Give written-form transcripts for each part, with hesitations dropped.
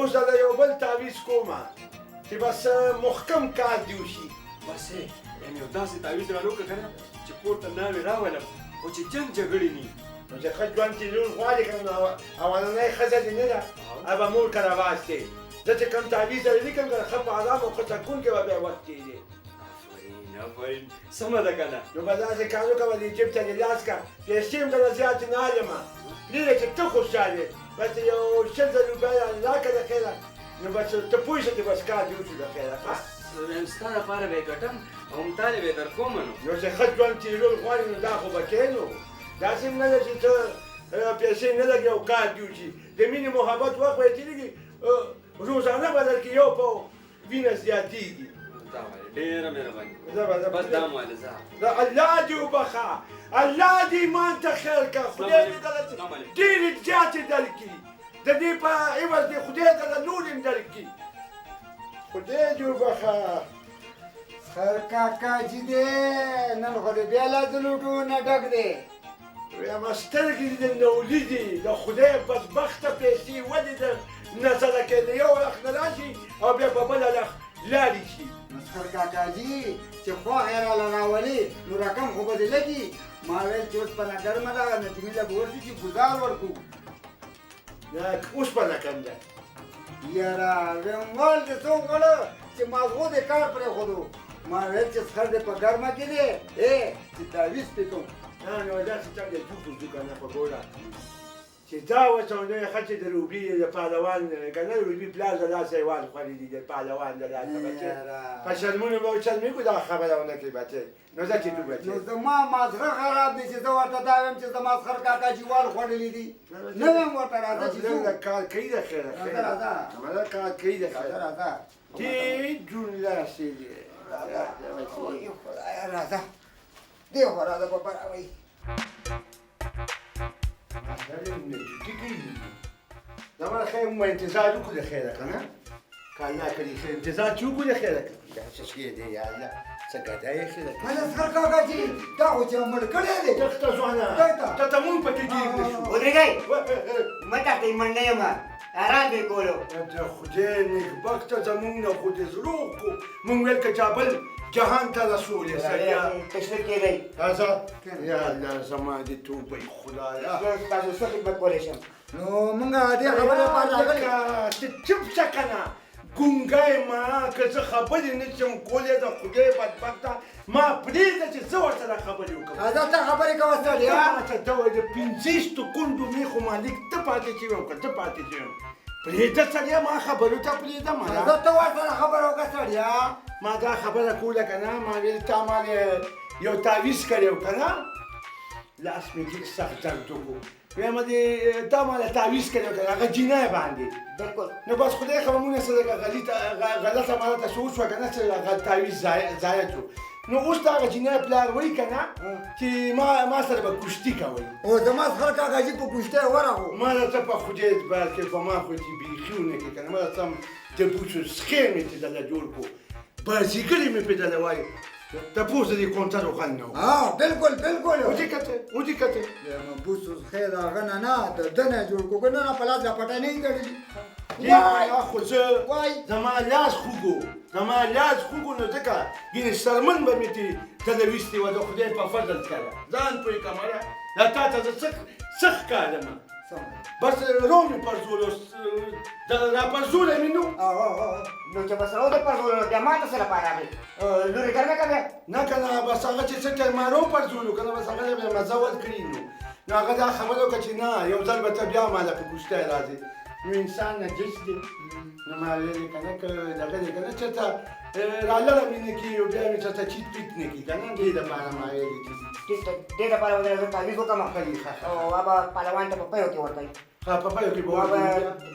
اوس دا یو بل تعویض کومه چې بس محکم کار دې وشي. بس یعنې یو داسې تعویض رانه وکړه که نه چې کور ته ناوې راولم خو چې جنګ جګړې نه وي. نو چې ښه ژوند چې لور غواړې که نو اولنۍ ښځه دې نه ده هغه مور کره واستې. زه چې کوم تعویض درې لیکم که ښه په ارام او ښه سکون کې به بیا وخت تېرې. آفرین سمه ده که نه. نو به داسې کار وکړه دې جیب ته دې لاس کړه پیسې هم درله زیاتې نه علمه پرېږده چې ته خوشحال یې بس یو 100,000 روپۍ راکړه د خیره نو بس ته پوه شه چې بس کار دې وشو د خیره. ستا دپاره به یې ګټم او همتاله به یې در کومه نو چې ښه ژوند تېرول غواړې نو دا خو به کوې نو داسې هم نه ده چې ته پیسې نه لګې او کار دې وشي د مینې محبت وخت به یې تېرېږي روزانه به درکې یو په وینه زیاتېږي. ډېره مهرباني بس دا مو هله زه الله دې وبخه الله دې ایمان ته خیر کړه خدای دې درته ډېرې زیاتې درکړي د دې په عوض دې خدای درته نور هم درکړي خدای دې وبخه. خیر کاکا چې دی نن خو دې بیا لا د لوټو نه ډک دی. وایم سترګې دې د نولي دي د خدای بدبخته پیسې ولې د نظره کې د یو اخ نه راشي او بیا په بله لخ لاړې شي. مسخر کاکاجي چې خوښ یې راله راولي نو رقم خو به دې لګي. ما ویل چې اوسپنه ګرمه ده نجمې له به ورځي چې ګزار ورکړو. اوسپنه کم ده یاره ویم ول دې څه وکړه چې ماغو دې کار پرېښودو. ما ویل چې سخر دې په ګرمه کې دی چې تعویض پې کوم. نه نو داسې څنګه جوړ کړو که نه په ګوره چې دا اوس نو یې ښه چې د روبي د پهلوان که نه روبي پلار د لاسه یې والخوړي دي د پهلوان د لاسه بچې په شرمونو به شرمې کړو دا خبره ونه کړي بچې نو ځه چې تو بچې نو زما مازغه خراب دی چې زه ورته دا وایم چې زما سخر کاکاجي والخوړلي دي نه وایم ورته راځه چې ځو کار کوي د خیره راځه همدا کار کوي د خیره راځه دې جون لاسې دي راځه دې خو راځه په براوی دا مال خیر مو انتظار وکړو د خیره که نه کار نه کړي ښه انتظار چې وکړو د خیره دا څه شی دی یا الله څه ګډه یې خیره هله سخر کاکاجي دا خو چې مړ کړی دی دښته ځوانه ته ته مونږ پکې ګیر نه شو ودرېږئ مه تاته یې مړ نه یم ارام دې کولو د خدای نیکبخته زمونږ نه خو دې زړه وکړو مونږ ویل که چابل جهان ته رسولې سړیا تشویق کېدی راځه یا الله زما دې توبه خدایا تاسو څه خدمت کولی شم نو مونږ دې خبرې لپاره راغلي ته چپ شه که نه ګونګی ما که زه خبرې نه شم کولی د خدای بدبخته ما پرېږده چې زه ورسره خبرې وکړم دا ته خبرې کوه سړیا ما ته ته وایي د 50 کونډو میخو مالک ته پاتې شوی یم که ته پاتې شوی یم پرېږده سړیا ما خبرو ته پرېږده ما زه ته ورسره خبره وکړه سړیا ما دا خبره کوله که نه ما ویل تا مال یو تعویض کړی و که نه لاس مې ډېر سخت درد وکړو ویم دې تا مال تعویض کړی و که نه هغه جینۍ باندې بلکل نو بس خدای خبر مونږ سره غلطه ماته څه وشوه که نه چې هغه تعویض ضایع شو نو اوس د هغه جینۍ پلار وایي که نه چې ما سره به کشتي کوئ او زما سخر کاکاجي په کشتۍ ورغو ما درته په خدای اعتبار کې په ما خو چې بیخي ونه کړي که نه ما درته د بوټو سخې مې چې دله جوړ کړو بازیګرې مې پې دله وایي تپوس د دې کونټر وخل نه و بلکل بلکل ودې کته ودې کته بوسو خیر هغه نه نه د ده نه جوړ کړو که نه نه په لاس لا پټۍ نه یې تړلي خو زه زما لاس خوږو نو ځکه ګینې سرمن به مې تله ویستې وه د خدای په فضل سره ځان پوهې کمره دا تا ته زه څه ښکارمه بس رو مې پرزولو راپرزولی مې نو نو چې بس رو دې پرزولو نو بیا ما ته څه لپاره راغلې لورې ګرمې کوې نه که نه بس هغه چې څه ټایم ما رو پرزولو که نه بس هغه بیا مزه ورکړي نو هغه دا خبره وکړه چې نه یو ځل به ته بیا ماله په کوشتی راځې نو انسان نجس دی نو ما ویلې که نه که دغه دی که نه چېرته رالړه مې نه کړي او بیا مې چېرته چیټ پیټ نه کړي که نه دې دپاره ما ویلې چې دې دپاره به زه تعویض وکړم او هغه پهلوان ته په پیو کې ورکوي ها په پیو کې به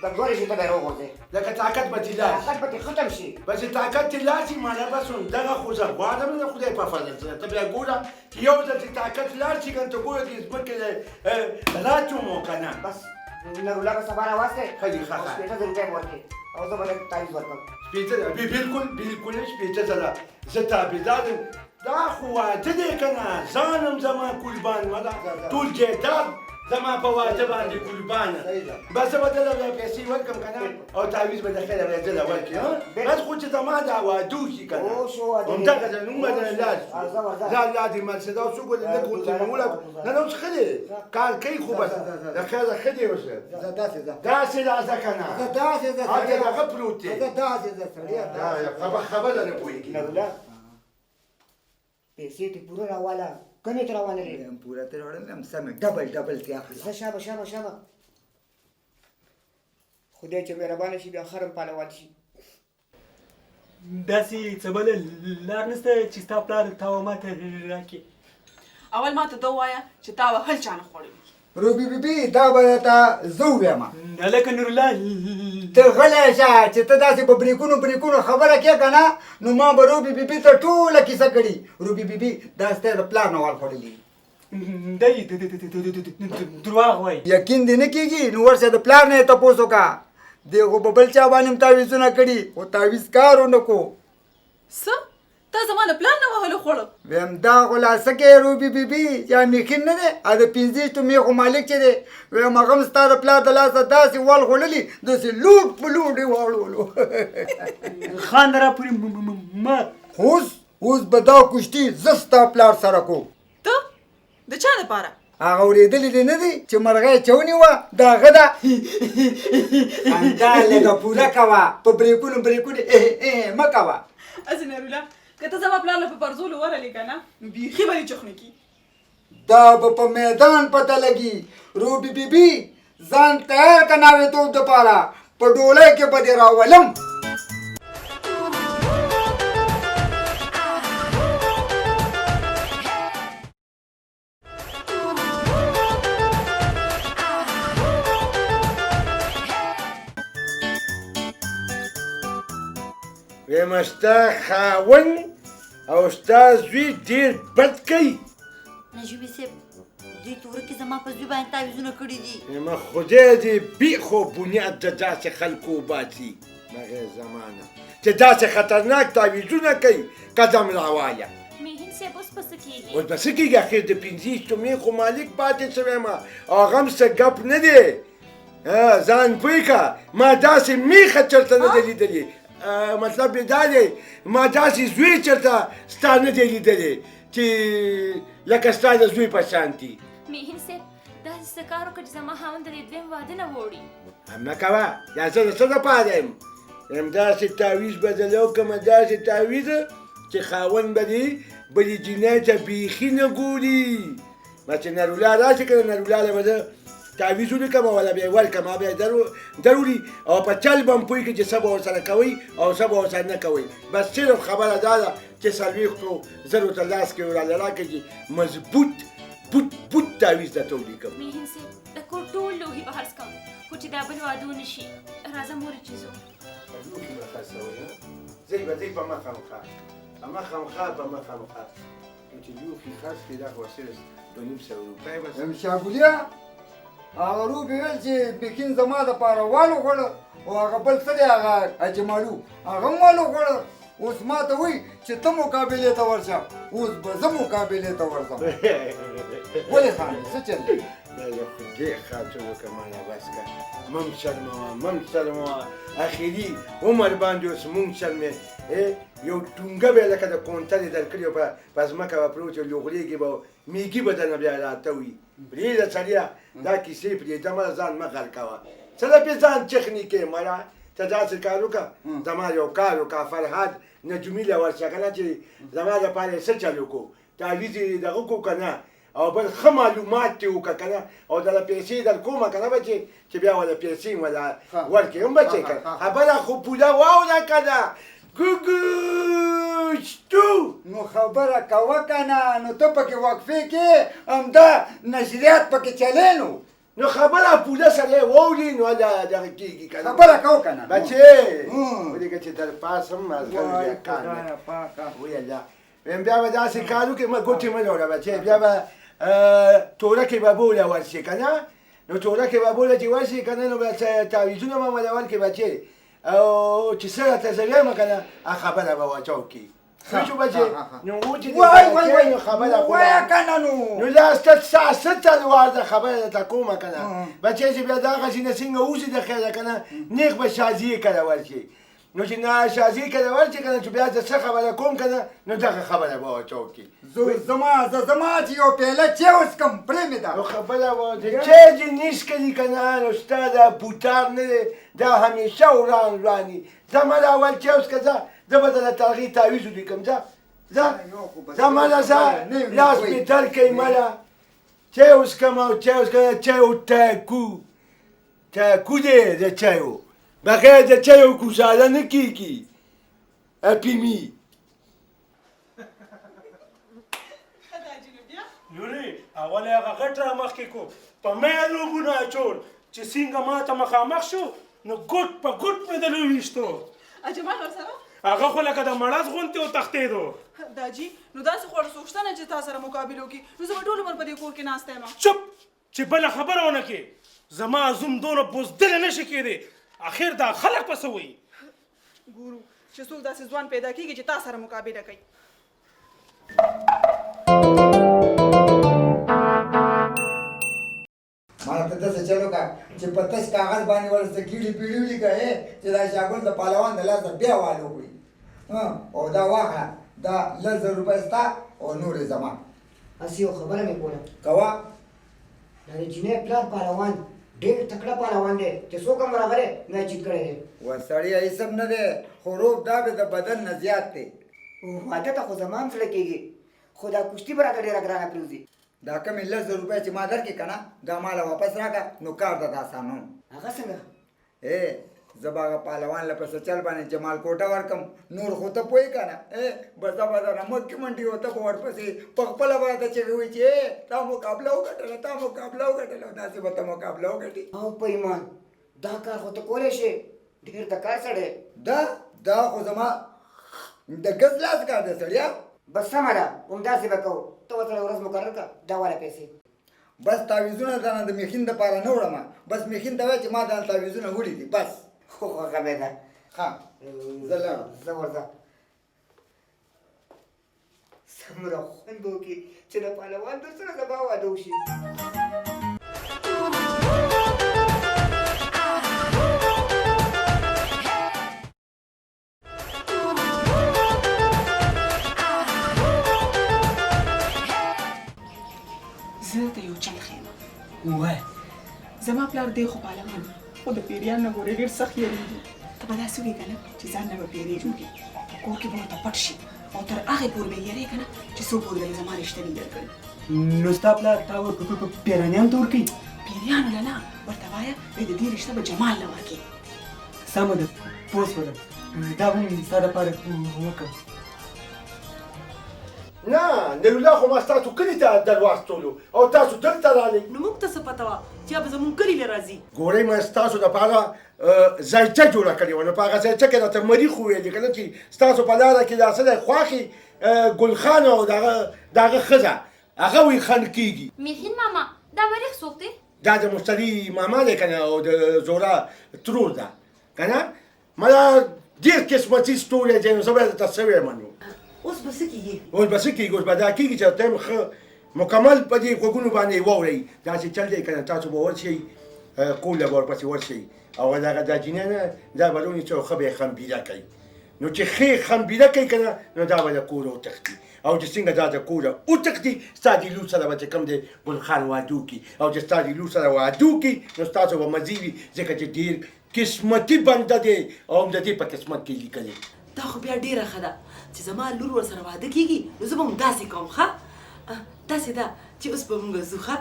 کمزورې شي ته به یې وغورځې لکه طاقت به دې لاړ طاقت به دې ختم شي بس طاقت دې لاړ شي مانا بس دغه خو زه غواړم د خدای په فضل سره ته بیا ګوره چې یو ځل چې طاقت لاړ شي که نه ته ګوره چې ځمکې راچومو که نه بس نرولا به سبا راواستې ښه شپېته زره روپۍ به ورکړې او زه به درته تعویض ورکړم بالکل شپېته زره زه تابعدار یم دا خو واده دی که نه ځان هم زما قربان مه ده ټول جایداد زما په واده باندې قربانه بس زه به دله بیا پیسې ورکړم که نه او تعویض به د خیره بیا دله ورکړي بس خو چې زما دا واده وشي که نه همدغه ده نوم به دله لاړ شو لا دې مرسده اوس وګورې لږ ورته مې ولګو نه نه اوس ښه دی کار کوي خو بس د خیره ښه دی اوس داسې راځه که نه هلته دغه پروت دی خبره نه پوهېږي پیسې ته پوره راواله کمې ته روانه لري پوره ته راوړم سمې ډبل ته اخلي شابه خدای چې مهربانه شي بیا خرم پالوال شي داسې څه بله لار نشته چې ستا پلار تا و ما ته راکړي اول ما ته دا ووایه چې تا به هل چا نه خوړلی روبي بیبي دا به تا زه ووایم هلکه نورالله ته غلی شه چې ته داسې په بریکونو خبره کې که نه نو ما به روبي بیبي ته ټوله کیسه کړي روبي بیبي دا ستا د پلار نه والخوړلي دی درواغ وایي یقین دې نه کېږي نو ورشه د پلار نه یې تپوس وکړه دی خو په بل چا باندې هم تعویضونه کړي خو تعویض کار ونه کو څه تا زما د پلان نه وهلو خوړه ویم دا خو لا څه کوې روبي بیبي یا میخین نه دی د 50 میخو مالک چې دی ویم هغه هم ستا د پلار د لاسه داسې والخوړلي داسې لوټ په لوټ یې واړولو خان را پورې مات اوس به دا کشتي زه ستا پلار سره کوم ته د چا دپاره هغه اورېدلې دې نه دی چې مرغۍ چونیوه د هغه ده خندا لږه پوره کوه په بریکونو مه کوه هسې نروله که ته زما پلار له په پرزولو ورلې که نه نو بیخي به دې چخنې کي دا به په میدان پته لګي روبي بیبي ځان تیار که ناوېتوب دپاره په ډولۍ کې به دې راولم ویم ستا خاوند او ستا زوی ډېر بد کوي نجیبي صاحب دوی ته ورکې زما په زوی باندې تعویضونه کړي دي یم خدای دې بیخو بنیاد د داسې خلکو وباسي مغې زمانه چې داسې خطرناک تعویضونه کوي قدم راوایه میهن صاحب اوس به څه کېږي اوس به څه کېږي اخر د 50 میخو مالک پاتې شوی یم او هغه هم څه ګپ نه دی ځان پوه که ما داسې میخه چېرته نه دی لیدلې مطلب یې دا دی ما داسې زوی چېرته ستا نه دی لیدلی چې لکه ستا د زوی په شانتي میهن صاحب داسې څه کار وکړه چې زما خاوند د دې دویم واده نه وړي مه کوه یا زه د څه دپاره یم داسې تعویض بدله وکړمه داسې تعویض چې خاوند به دې بلې جینۍ ته بیخي نه ګوري ما چې نرولا راشي که نرولا له به زه تعویض ولیکم ولا بیا یې ورکړم هغه بیا دروړي او په چل به هم پوهېږي چې څه به ورسره کوئ او څه به ورسره نه کوئ بس صرف خبره دا ده چې 40,000 ته لاس کې وراله راکړي چې مضبوط بوت تعویض درته ولیکم میهن صاحب د کور ټول لوښي به هرڅ کوم خو چې دا بل واده ونه شي راځه مورې چې ځو زی به ځئ په مخامخا په مخامخا چې لوښي خرڅ کړي دا خو صرف 2,500 روپۍ بس شاګولیا هغه روبي ویل چې بیکین زما دپاره والوخوړه او هغه بل څه دی هغه اجمالو هغه هم والوخوړه اوس ما ته وایي چې ته مقابلې ته ورشه اوس به زه مقابلې ته ورځم ولې خاندې څه چل دی دا د خدای خاطر وکړه ماله بس که مم شرموه اخري عمر باندې اوس مونږ شرمې یو ټونګه به یې لکه د کونترې درکړي او په ځمکه به پروت وي لوغړېږي به میږي به درنه بیا راته وي پرېږده سړیه دا کیسې پرېږده مه ځان مه غر کوه څه له پې ځان چخني کې مړه ته داسې کار وکړه زما یو کار وکړه فرهاد نجومي له ورشه که نه چې زما دپاره یې څه چل وکړو تعویض یې دغه کړو که نه او بل ښه معلومات دې وکړه که نه او دله پیسې در کومه که نه بچې چې بیا وله پیسې وله ورکړې هم بچې که خبره خو پوله واوره که نه ګوګوشتو نو خبره کوه که نه نو ته پکې وقفې کې همدا نشریات پکې چلی نو خبره پوله سړی واوري نو دغه کېږي که نه خبره کوه که نه بچې ولېږه چې در پاس هم مازغل بیا کار نه وی الله ویم بیا به داسې کار وکړې ما ګوتې مه جوړه بچې بیا به تورکې به بوله ورشي که نه نو تورکې به بوله چې ورشي که نه نو بیا تعویضونه به مله ورکړې بچې او چې څه راته زه ویم که نه هغه خبره به واچو کړي شو بچې نو و چې وای نو خبره وای خو کنه نو لا ست الوارده خبره ته کومه کنه بچې چې بیا دغه شي نه څنګه اوسې د خیره کنه نیغ به شازیې کړه ورشي نو چې نه شازیې کړه ورشي کنه چې بیا زه څه خبره کوم کنه نو دغه خبره به ورته زما چې یو پیاله چای وڅښم پرې مې ده نو خبره به د چای دې نیس کړي کنه نو ستا دا بوټار نه دی دا همیشه ورانی ځه مله اول چای وڅښه ځه زه به درله تلغې تعویض ولیکم ځه ځه مله ځه لاس مې درد کوي مله چای وڅښم او چای وڅښم چای تاکو دی د چایو بغیر د چایو ګوزاره نه کېږي اپیمي لورې اول یې هغه غټ را مخکې کو په میا لوبونه اچول چې څنګه ما ته مخامخ شو نو ګوټ په ګوټ مې د لویشتو اجمل ورسره هغه خو لکه د مړز غونتې وتښتېدو داجي نو داسې خواړه څوک شته نه چې تا سره مقابله وکړي نو زه به ټول عمر په دې کور کې ناسته یم چپ چې بله خبره ونه کې زما زوم دونه بزدله نه شي کېدی اخر دا خلک پسې وایي ګورو چې څوک داسې ځوان پیدا کېږي چې تا سره مقابله کوي مالا ته داسې چلو کا چې په تش کاغذ باندې ورسته کیړي پیړي ولیکه چې دا شاګل د پهلوان د لاسه بیا والو کړي او دا واخله دا 1000 روپۍ ستا او نورې زما هسې یو خبره مې کوله کوه دا د جینۍ پلار پهلوان ډېر تکړه پهلوان دی چې څوک هم راغلی ما جیت کړی دی ورسړی هیڅ هم نه دی خو روب دا به د بدن نه زیات دی واده ته خو زما هم زړه کېږي خو دا کشتي به راته ډېره ګرانه پرېوځي دا کمې 1000 روپۍ چې ما درکې که نه دا ماله واپس راکړه نو کار د آسانو هغه څنګه زه به هغه پهلوان له پسه چل باندې جمال کوټه ورکم نور خو ته پوهې که نه بس دا به درنه مکې منډې و ته به ورپسې په خپله به راته چغې وایي چې تا مقابله وګټله تا مقابله وګټله داسې به ته مقابله وګټي او په ایمان دا کار خو ته کولی شې ډېر د کار سړی دا خو زما د ګز لاس کار دی سړیا بس سمه ده همداسې به کوو ته ورته ورځ مقرر کړه دا والا پیسې بس تعویضونه درنه د میخین دپاره نه وړم بس میخین ته وایه چې ما دا تعویضونه وړي دي بس خو خوښه مې ده ښه زه لاړم زه ورځه څومره خوند به وکړي چې د پهلوان در سره زما واده وشي زه ته یو چل ښیم وای زما پلار دی خو پهلوان خو د پیریان نه ګورې ډېر سخت یېرېږي ته به داسې وکړې که نه چې ځان نه به پیرې جوړ کړي په کور کې به ورته پټ شي او تر هغې پورې به یې یېرې که نه چې څو پورې به یې زما رشته نه درکړي نو ستا پلار تا پیرانیانو ته ورکوي پیریانو له نه ورته وایه وایي د دې رشته به جمال له ورکړي سمه ده پوه شولم دا به مې ستا دپاره وکړم نه نرولله خو ما ستاسو کلي ته درواستولو او تاسو دلته رالئ نو موږ ته څه پته وه چې یا به زموږ کلي له راځي ګورئ ما ستاسو دپاره ځایچه جوړه کړې وه نو په هغه ځایچه کې راته مریخ وویلې که نه چې ستاسو په لاره کې دا څه دی خواښې ګلخان او د هغه ښځه هغه وایي خنډ کېږي میخین ماما دا مریخ څوک دی دا د مشتري ماما دی که نه او د زوره ترور ده که نه مله ډېر قسمتي ستوری دی نو زه به درته څه ویمه نو اوس به څه کېږي اوس به څه کېږي اوس به دا کېږي چې ته ښه مکمل په دې غوږونو باندې واورئ داسې چل دی که نه تاسو به ورشئ کور له به ورپسې ورشئ او دغه دا جینۍ نه دا به ونیسئ او ښه به یې خمبیره کوي نو چې ښې خمبیره کوي که نه نو دا به د کوره وتښتي او چې څنګه دا د کوره وتښتي ستا د لور سره به چې کوم دی ګلخان واده وکړي او چې ستا د لور سره واده وکړي نو ستاسو به مزې وي ځکه چې ډېر قسمتي بنده دی او هم د دې په قسمت کې لیکلی دا خو بیا ډېره ښه ده چې زما لور ورسره واده کېږي نو زه به هم داسې کوم ښه داسې ده چې اوس به موږ ځو ښه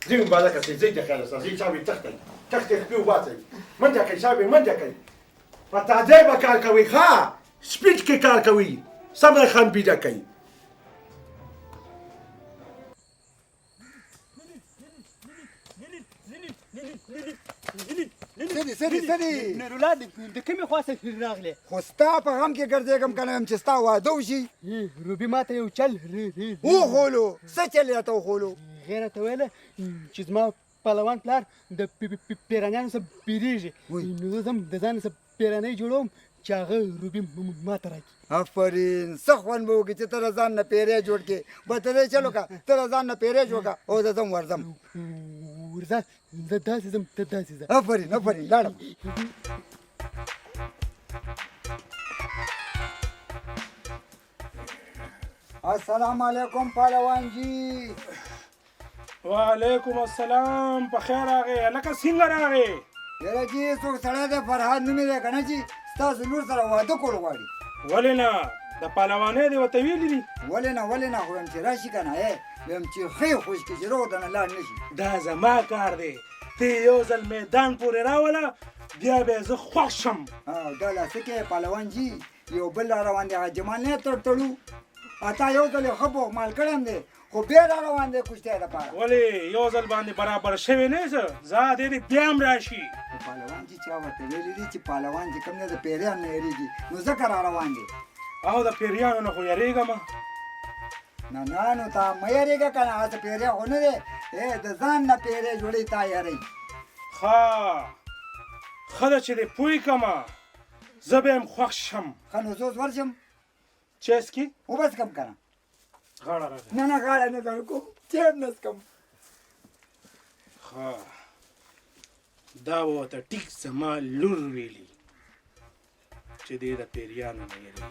ځئ مبارکه سئ ځئ د خیره سره ځئ چاوې تښتئ تښتئ خپې وباسئ منډه کوئ چاوې منډه کوئ په تادی به کار کوئ ښه سپیډ کې کار کوئ سمه خمبیده کوئ سدي نرولا د کومې خوا څخه راغلی خو ستا په غم کې ګرځېږم که نه یم چې ستا واده وشي روبي ما ته یو چل وخولو څه چل یې راته وخولو غیر ته ویله چې زما پهلوان پلار د پیرانیانو څخه بیریږي نو زه هم د ځان څخه پیرانی جوړوم چې هغه روبي ما ته راکړي. آفرین څه خوند به وکړي چې ته له ځان نه پیری جوړ کړې بتلی چلو که ته له ځان نه پیری جوړ که او زه ځم ورځم ورځه زه داسې ځم ته داسې ځه. آفرین آفرین لاړم. السلام علیکم پهلوان جی. وعلیکم السلام، په خیر راغې لکه څنګه راغې؟ یاره جی څوک سړی دی فرهاد نومې دی که نه جی ستاسو لور سره واده کول غواړي. ولې نه د پهلوانۍ دې ورته ویلي دي؟ ولې نه ولې نه خو یم چې راشي که نه ویم چې ښې خوش کړي چې روغ دنه لاړ نه شي. دا زما کار دی، ته یو ځل میدان پورې راوله بیا به یې زه خوښ شم. دا لا څه کې پهلوان جي یو بل را روان دی هغه جمال نه تړتړو اتا یو ځل یې ښه بوغمال کړی دی خو بیا را روان دی کشتۍ دپاره. ولې یو ځل باندې برابر شوی نه څه زه دې دې بیا هم راشي. پهلوان جي چا ورته ویلي دي چې پهلوان چې کوم دی د پیریان نه یېرېږي نو ځکه را روان دی. او د پیریانو نه خو یېرېږم. نه نه نو تا مه یېرېږه که نه هغه پیری خو نه دی د ځان نه پیری جوړوي تا یېروي. ښه ده چې دې پوه کړمه زه به یم خوښ شم. ښه نو زه اوس ورشم چې څکي اوبه څکم که نه. غاړه راغله. نه نه غاړه نه در کوم چیب نه څکم. ښه دا به ورته ټیک زما لور ویلي چې دې د پیریانو نه یېرېږي.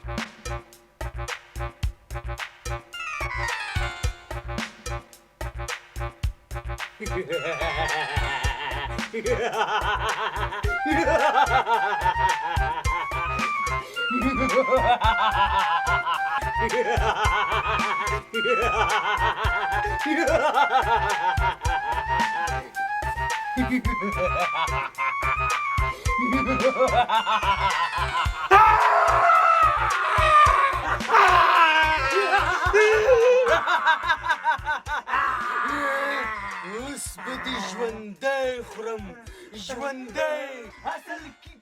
اوس به دې ژوندی خورم ژوندی. اصل کې